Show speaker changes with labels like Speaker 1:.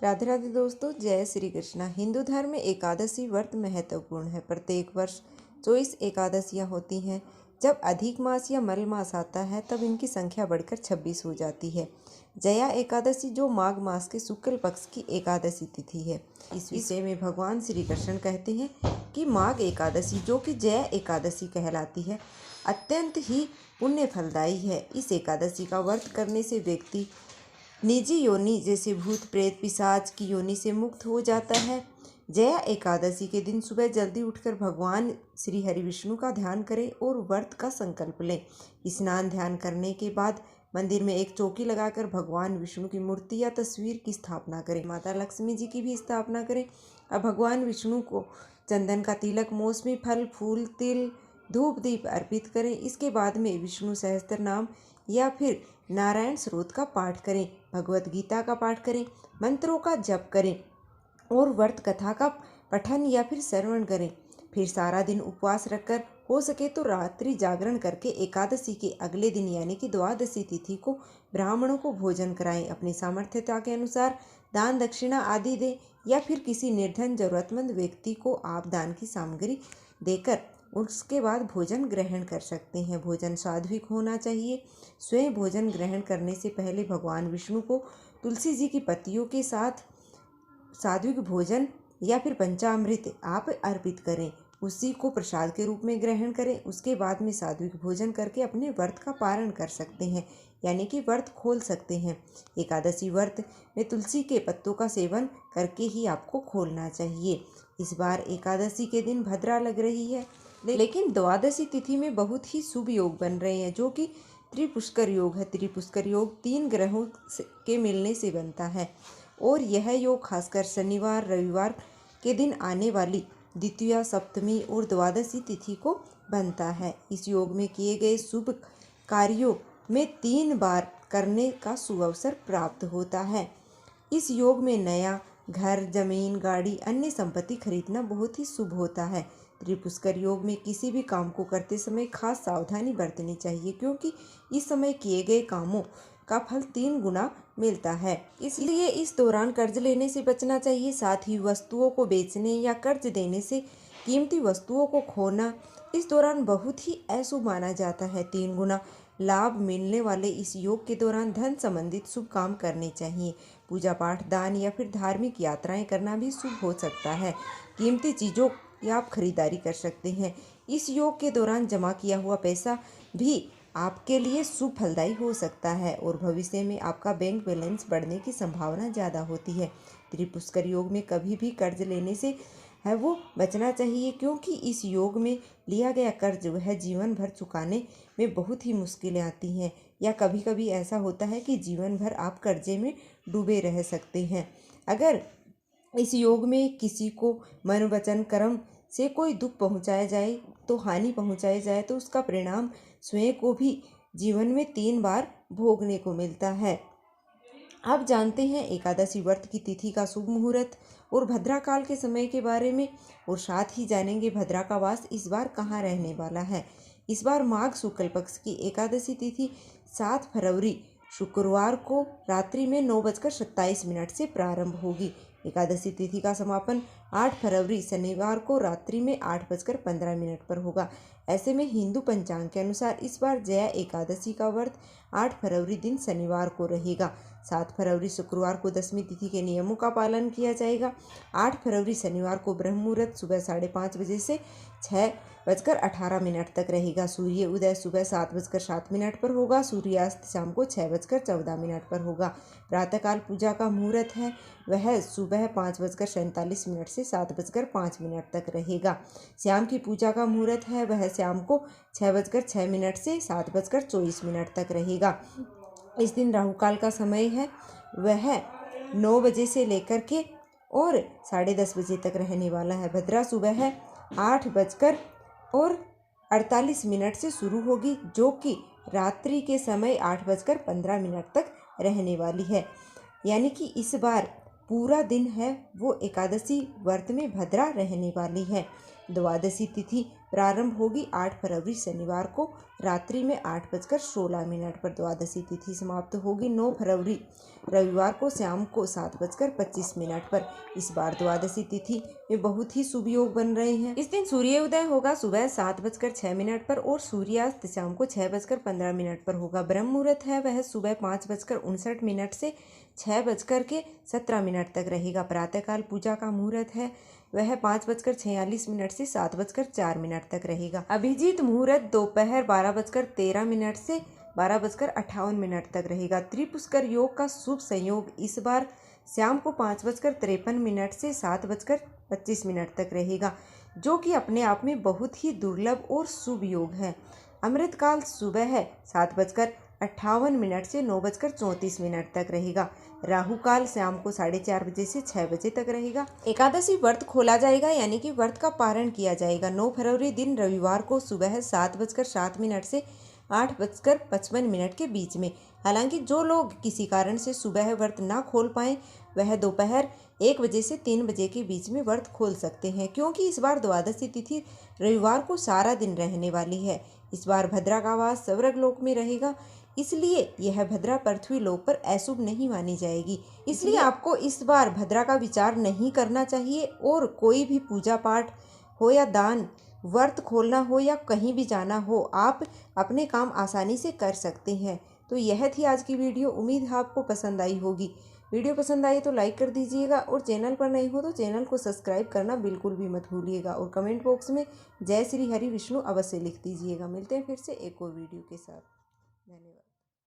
Speaker 1: राधे राधे दोस्तों, जय श्री कृष्णा। हिंदू धर्म में एकादशी व्रत महत्वपूर्ण है। प्रत्येक वर्ष 24 एकादशियां होती हैं। जब अधिक मास या मल मास आता है तब इनकी संख्या बढ़कर 26 हो जाती है। जया एकादशी जो माघ मास के शुक्ल पक्ष की एकादशी तिथि है। इस विषय में भगवान श्री कृष्ण कहते हैं कि माघ एकादशी जो कि जया एकादशी कहलाती है अत्यंत ही पुण्य फलदायी है। इस एकादशी का व्रत करने से व्यक्ति निजी योनि जैसे भूत प्रेत पिशाच की योनि से मुक्त हो जाता है। जया एकादशी के दिन सुबह जल्दी उठकर भगवान श्री हरि विष्णु का ध्यान करें और व्रत का संकल्प लें। स्नान ध्यान करने के बाद मंदिर में एक चौकी लगाकर भगवान विष्णु की मूर्ति या तस्वीर की स्थापना करें। माता लक्ष्मी जी की भी स्थापना करें। अब भगवान विष्णु को चंदन का तिलक, मौसमी फल, फूल, तिल, धूप दीप अर्पित करें। इसके बाद में विष्णु सहस्त्र नाम या फिर नारायण स्रोत का पाठ करें, भगवत गीता का पाठ करें, मंत्रों का जप करें और व्रत कथा का पठन या फिर श्रवण करें। फिर सारा दिन उपवास रखकर हो सके तो रात्रि जागरण करके एकादशी के अगले दिन यानी कि द्वादशी तिथि को ब्राह्मणों को भोजन कराएं। अपनी सामर्थ्यता के अनुसार दान दक्षिणा आदि दें या फिर किसी निर्धन जरूरतमंद व्यक्ति को आप दान की सामग्री देकर उसके बाद भोजन ग्रहण कर सकते हैं। भोजन सात्विक होना चाहिए। स्वयं भोजन ग्रहण करने से पहले भगवान विष्णु को तुलसी जी की पत्तियों के साथ सात्विक भोजन या फिर पंचामृत आप अर्पित करें, उसी को प्रसाद के रूप में ग्रहण करें। उसके बाद में सात्विक भोजन करके अपने व्रत का पारण कर सकते हैं यानी कि व्रत खोल सकते हैं। एकादशी व्रत में तुलसी के पत्तों का सेवन करके ही आपको खोलना चाहिए। इस बार एकादशी के दिन भद्रा लग रही है, लेकिन द्वादशी तिथि में बहुत ही शुभ योग बन रहे हैं जो कि त्रिपुष्कर योग है। त्रिपुष्कर योग 3 ग्रहों के मिलने से बनता है और यह योग खासकर शनिवार रविवार के दिन आने वाली द्वितीया, सप्तमी और द्वादशी तिथि को बनता है। इस योग में किए गए शुभ कार्यों में 3 बार करने का शुभ अवसर प्राप्त होता है। इस योग में नया घर, जमीन, गाड़ी, अन्य संपत्ति खरीदना बहुत ही शुभ होता है। त्रिपुष्कर योग में किसी भी काम को करते समय खास सावधानी बरतनी चाहिए क्योंकि इस समय किए गए कामों का फल 3 गुना मिलता है। इसलिए इस दौरान कर्ज लेने से बचना चाहिए। साथ ही वस्तुओं को बेचने या कर्ज देने से कीमती वस्तुओं को खोना इस दौरान बहुत ही अशुभ माना जाता है। 3 गुना लाभ मिलने वाले इस योग के दौरान धन संबंधित शुभ काम करने चाहिए। पूजा पाठ, दान या फिर धार्मिक यात्राएं करना भी शुभ हो सकता है। कीमती चीज़ों या आप खरीदारी कर सकते हैं। इस योग के दौरान जमा किया हुआ पैसा भी आपके लिए शुभ फलदायी हो सकता है और भविष्य में आपका बैंक बैलेंस बढ़ने की संभावना ज़्यादा होती है। त्रिपुष्कर योग में कभी भी कर्ज लेने से है वो बचना चाहिए क्योंकि इस योग में लिया गया कर्ज वह जीवन भर चुकाने में बहुत ही मुश्किलें आती हैं या कभी कभी ऐसा होता है कि जीवन भर आप कर्जे में डूबे रह सकते हैं। अगर इस योग में किसी को मन वचन कर्म से कोई दुख पहुंचाया जाए तो हानि पहुंचाई जाए तो उसका परिणाम स्वयं को भी जीवन में 3 बार भोगने को मिलता है। अब जानते हैं एकादशी व्रत की तिथि का शुभ मुहूर्त और भद्रा काल के समय के बारे में और साथ ही जानेंगे भद्रा का वास इस बार कहाँ रहने वाला है। इस बार माघ शुक्ल पक्ष की एकादशी तिथि 7 फरवरी शुक्रवार को रात्रि में 9:27 से प्रारंभ होगी। एकादशी तिथि का समापन 8 फरवरी शनिवार को रात्रि में 8:15 पर होगा। ऐसे में हिंदू पंचांग के अनुसार इस बार जया एकादशी का व्रत 8 फरवरी दिन शनिवार को रहेगा। 7 फरवरी शुक्रवार को दशमी तिथि के नियमों का पालन किया जाएगा। 8 फरवरी शनिवार को ब्रह्म मुहूर्त सुबह 5:30 बजे से 6:18 तक रहेगा। सूर्य उदय सुबह 7:07 पर होगा। सूर्यास्त शाम को 6:14 पर होगा। प्रातःकाल पूजा का मुहूर्त है वह सुबह 5:47 से 7:05 तक रहेगा। शाम की पूजा का मुहूर्त है वह शाम को 6:06 से 7:24 तक रहेगा। इस दिन राहु काल का समय है वह 9 बजे से लेकर के और 10:30 बजे तक रहने वाला है। भद्रा सुबह है 8:48 से शुरू होगी जो कि रात्रि के समय 8:15 तक रहने वाली है। यानी कि इस बार पूरा दिन है वो एकादशी व्रत में भद्रा रहने वाली है। द्वादशी तिथि प्रारंभ होगी 8 फरवरी शनिवार को रात्रि में 8:16 पर। द्वादशी तिथि समाप्त होगी 9 फरवरी रविवार को शाम को 7:25 पर। इस बार द्वादशी तिथि में बहुत ही शुभ योग बन रहे हैं। इस दिन सूर्योदय होगा सुबह 7:06 पर और सूर्यास्त शाम को 6:15 पर होगा। ब्रह्म मुहूर्त है वह सुबह 5:59 से 6:17 तक रहेगा। प्रातःकाल पूजा का मुहूर्त है वह 5:46 से 7:04 तक रहेगा। अभिजीत मुहूर्त दोपहर 12:13 से 12:58 तक रहेगा। त्रिपुष्कर योग का शुभ संयोग इस बार शाम को 5:53 से 7:25 तक रहेगा, जो कि अपने आप में बहुत ही दुर्लभ और शुभ योग है। अमृतकाल सुबह है 7:58 से 9:34 तक रहेगा। राहु काल शाम को 4:30 बजे से 6 बजे तक रहेगा। एकादशी व्रत खोला जाएगा यानी कि व्रत का पारण किया जाएगा 9 फरवरी दिन रविवार को सुबह 7:07 से 8:55 के बीच में। हालांकि जो लोग किसी कारण से सुबह व्रत ना खोल पाएं वह दोपहर 1 बजे से 3 बजे के बीच में व्रत खोल सकते हैं, क्योंकि इस बार द्वादशी तिथि रविवार को सारा दिन रहने वाली है। इस बार भद्रा का वास स्वर्ग लोक में रहेगा, इसलिए यह भद्रा पृथ्वी लोक पर अशुभ नहीं मानी जाएगी। इसलिए आपको इस बार भद्रा का विचार नहीं करना चाहिए और कोई भी पूजा पाठ हो या दान, व्रत खोलना हो या कहीं भी जाना हो, आप अपने काम आसानी से कर सकते हैं। तो यह थी आज की वीडियो। उम्मीद है आपको पसंद आई होगी। वीडियो पसंद आई तो लाइक कर दीजिएगा और चैनल पर नए हो तो चैनल को सब्सक्राइब करना बिल्कुल भी मत भूलिएगा और कमेंट बॉक्स में जय श्री हरि विष्णु अवश्य लिख दीजिएगा। मिलते हैं फिर से एक और वीडियो के साथ। धन्यवाद।